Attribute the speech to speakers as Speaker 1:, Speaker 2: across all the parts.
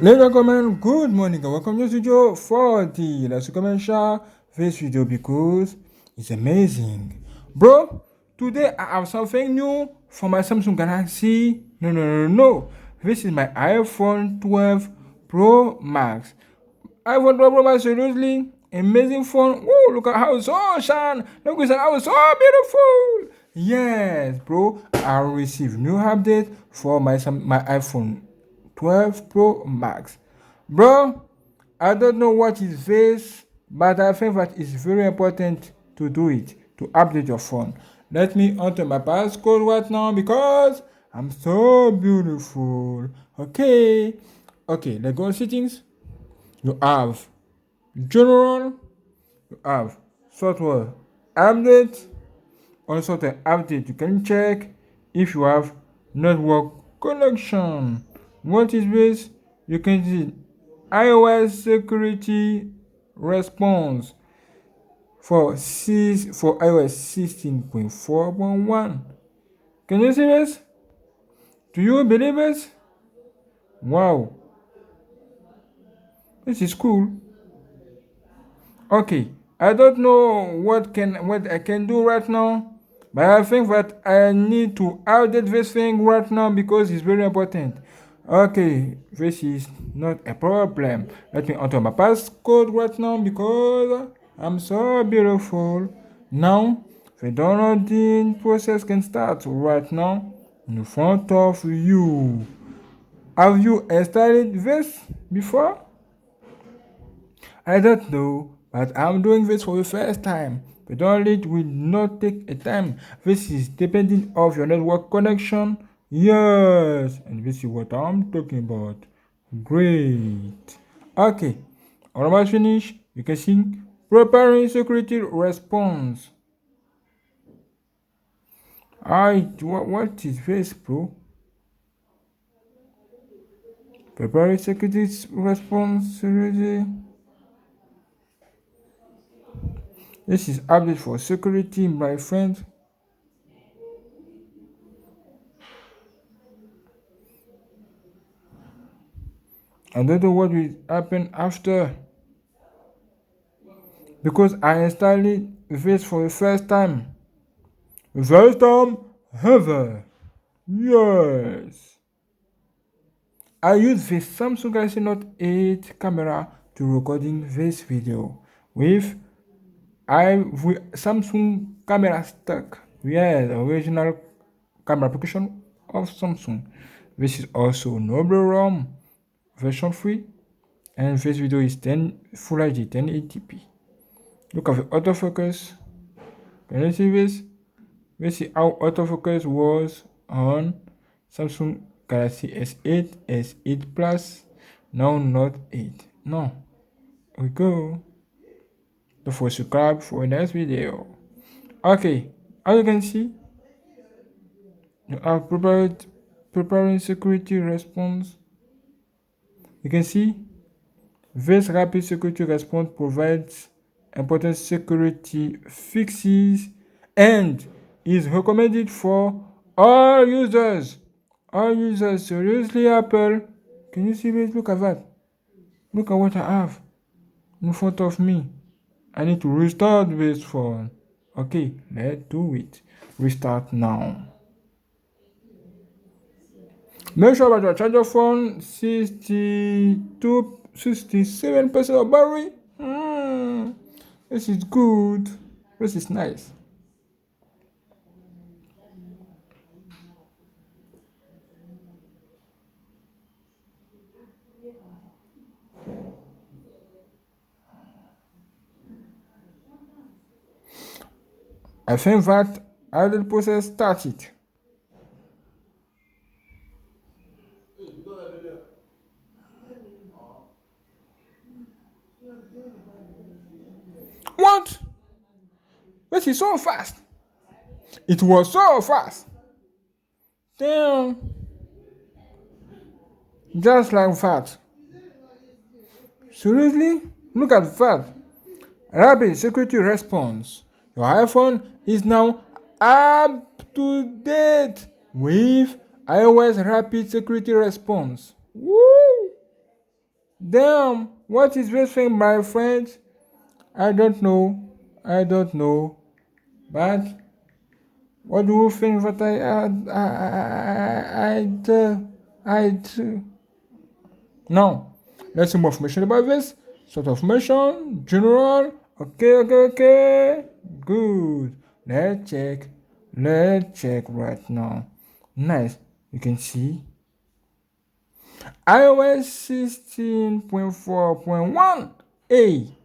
Speaker 1: Ladies and gentlemen, good morning and welcome to Studio 40. Let's recommend share this video because it's amazing. Bro, today I have something new for my Samsung Galaxy. No. This is my iPhone 12 Pro Max. iPhone 12 Pro Max, seriously, amazing phone. Oh, look at how it's so shine. Look at how it's so beautiful. Yes, bro, I received new update for my iPhone 12 Pro Max. Bro, I don't know what is this, but I think that it's very important to do it, to update your phone. Let me enter my passcode right now because I'm so beautiful. Okay, let's go settings. You have general, you have software update. Also the update, you can check if you have network connection. What is this? You can see iOS security response for iOS 16.4.1. Can you see this? Do you believe it? Wow, this is cool. Okay, I don't know what I can do right now, but I think that I need to update this thing right now because it's very important. Okay, this is not a problem. Let me enter my passcode right now because I'm so beautiful. Now, the downloading process can start right now in front of you. Have you installed this before? I don't know, but I'm doing this for the first time. The download will not take a time. This is depending of your network connection. Yes, and this is what I'm talking about. Great. Okay, almost finished. You can see preparing security response. What is this, bro? Preparing security response. Seriously? This is update for security, my friend. I don't know what will happen after because I installed this for the first time. The first time ever. Yes. I use this Samsung Galaxy Note 8 camera to recording this video with Samsung camera stock. Yeah, the original camera application of Samsung. This is also Noble ROM version 3 and this video is 10 Full HD 1080p. Look at the autofocus. Can you see this? Let's see how autofocus was on Samsung Galaxy S8, S8 Plus, now Note 8. Now, we go. Don't forget to subscribe for the next video. Okay, as you can see, you have preparing security response. You can see this rapid security response provides important security fixes and is recommended for all users. All users, seriously, Apple. Can you see this? Look at that. Look at what I have in front of me. I need to restart this phone. Okay, let's do it. Restart now. Make sure that your charger phone 67% of battery. This is good. This is nice. I think that I will process started. What? This is so fast. It was so fast. Damn. Just like that. Seriously? Look at that. Rapid security response. Your iPhone is now up to date with iOS rapid security response. Woo! Damn, what is this thing, my friend? I don't know. I don't know. But what do you think that I do? Now, let's see more information about this. Sort of information, general. Okay. Good. Let's check. Let's check right now. Nice. You can see iOS 16.4.1a.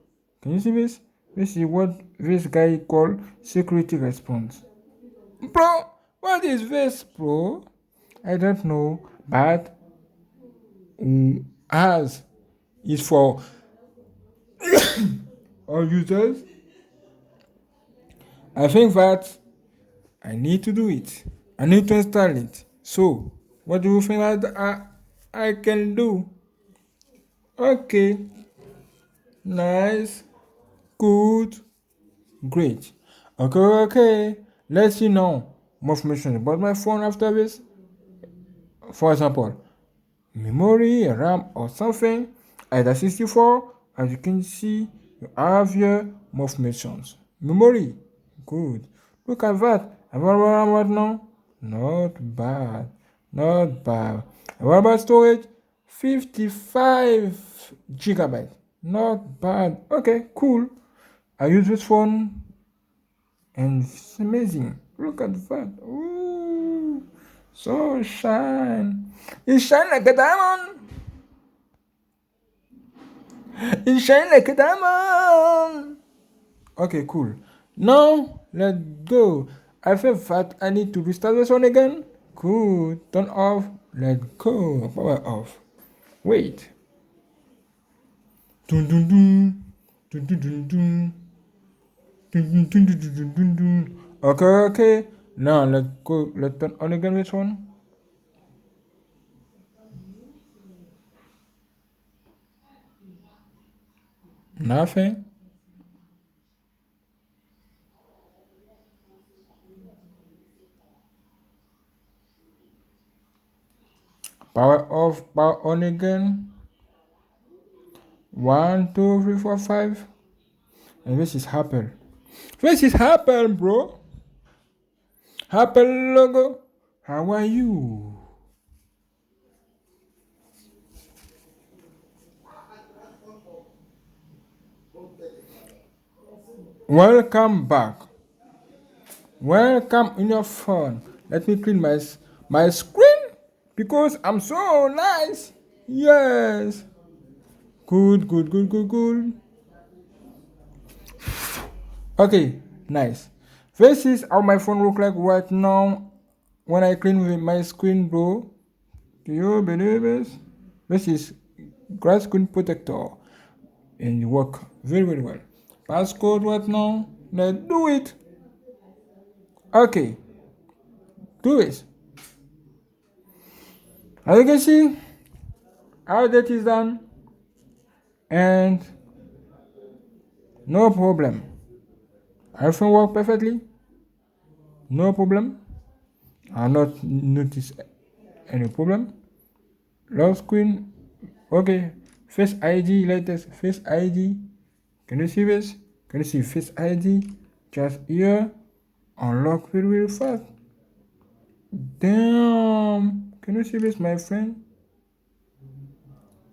Speaker 1: Can you see this? This is what this guy called security response. Bro, what is this, bro? I don't know, but as is for all users, I think that I need to do it. I need to install it. So, what do you think that I can do? Okay, nice, good, great. Okay. Let's see now more information about my phone after this. For example, memory, RAM, or something, either 64. As you can see, you have here more informations. Memory, good. Look at that. And what about RAM right now? Not bad. And what about storage? 55 gigabytes. Not bad. Okay, cool. I use this phone and it's amazing. Look at that. Ooh, so shine. It shine like a diamond. It shine like a diamond. Okay, cool. Now let's go. I feel that I need to restart this one again. Cool. Turn off. Let's go. Power off. Wait. Dun dun dun. Dun dun dun dun. Okay. Now let's go. Let's turn on again this one. Nothing. Power off, power on again. 1, 2, 3, 4, 5. And this is Apple. This is Apple, bro. Apple logo. How are you? Welcome back. Welcome in your phone. Let me clean my screen because I'm so nice. Yes. Good. Okay, nice. This is how my phone look like right now when I clean my screen, bro. Do you believe this? This is grass screen protector and it work very well. Passcode right now. Let's do it. Okay, do it. As you can see, our date is done and no problem. Everything work perfectly. No problem. I not notice any problem. Lock screen. Okay. Face ID, latest Face ID. Can you see this? Can you see Face ID? Just here. Unlock very fast. Damn. Can you see this, my friend?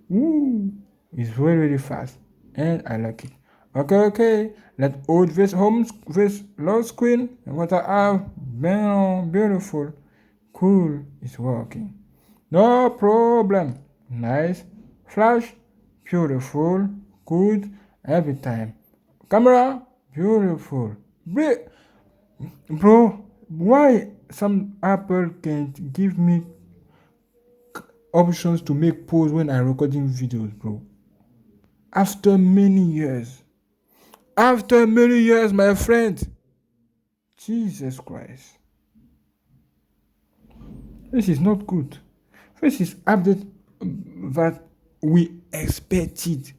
Speaker 1: Woo. It's very fast. And I like it. Okay. Let's hold this this lock screen. And what I have. Bam. Beautiful. Cool. It's working. No problem. Nice. Flash. Beautiful. Good. Every time. Camera. Beautiful. Bro, why some Apple can't give me options to make pause when I'm recording videos, bro? After many years, my friend. Jesus Christ. This is not good. This is update that we expected.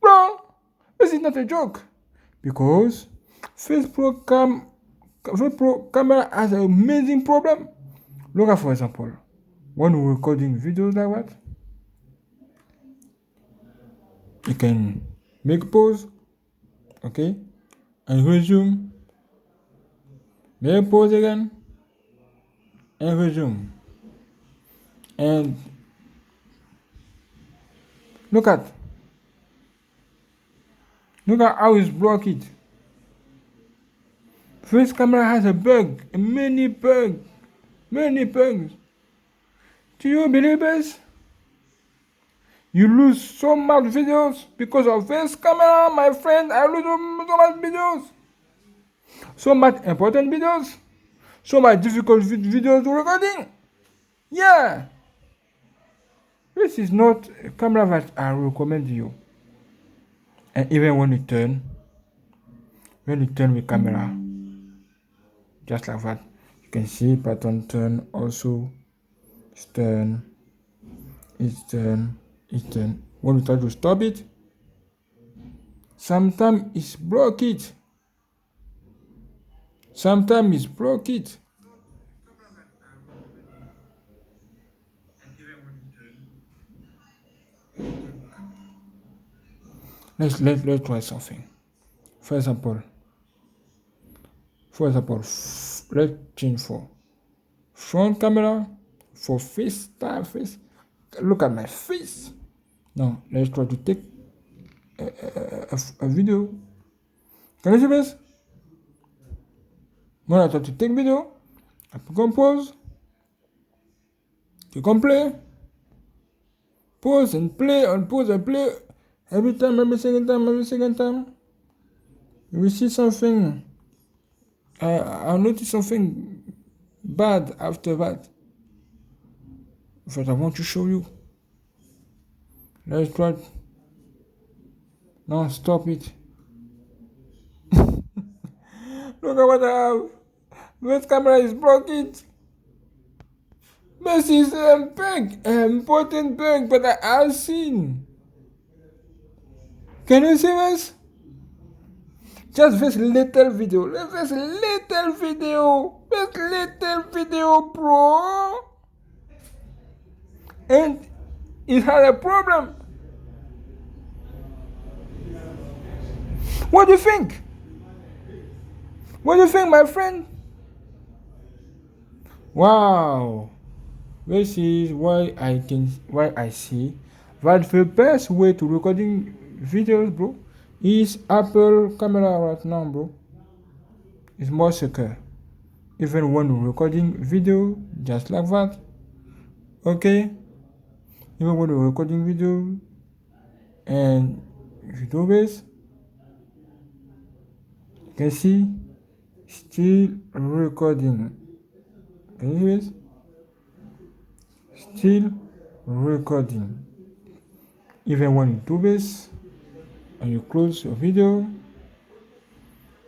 Speaker 1: Bro, this is not a joke. Because Face Pro camera has an amazing problem. Look at, for example, when we're recording videos like that, You can make pause, okay, and resume. Make pause again and resume. And look at how it's blocked. Face camera has a bug, many bugs. Do you believe this? You lose so much videos because of face camera, my friend. I lose so much videos. So much important videos. So much difficult videos recording. Yeah. This is not a camera that I recommend you. And even when you turn the camera, just like that, you can see pattern turn also. It's turn. When you try to stop it, sometimes it's blocked. Let's try something. For example, let's change for front camera for face. Look at my face. Now let's try to take a video. Can you see this? When I try to take video, I compose, click on play, pause and play, and pause and play. Every second time, you will see something. I notice something bad after that. But I want to show you. Let's try. Now stop it. Look at what I have. This camera is blocked. This is a bug, an important bug, but I have seen. Can you see this? Just this little video. This little video, bro. And it had a problem. What do you think? What do you think, my friend? Wow. This is why I see that the best way to recording videos, bro, is Apple camera right now, bro. It's more secure. Even when you're recording video, just like that. Okay? Even when you're recording video, and if you do this, you can see still recording. Can you hear this? Still recording. Even when you do this and you close your video,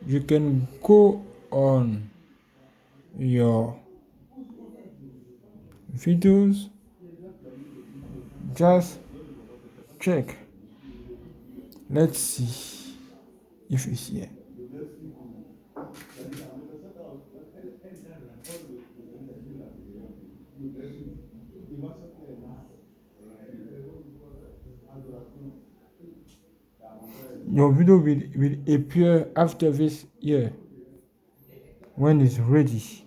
Speaker 1: you can go on your videos, just check. Let's see if it's here. Your video will appear after this here when it's ready.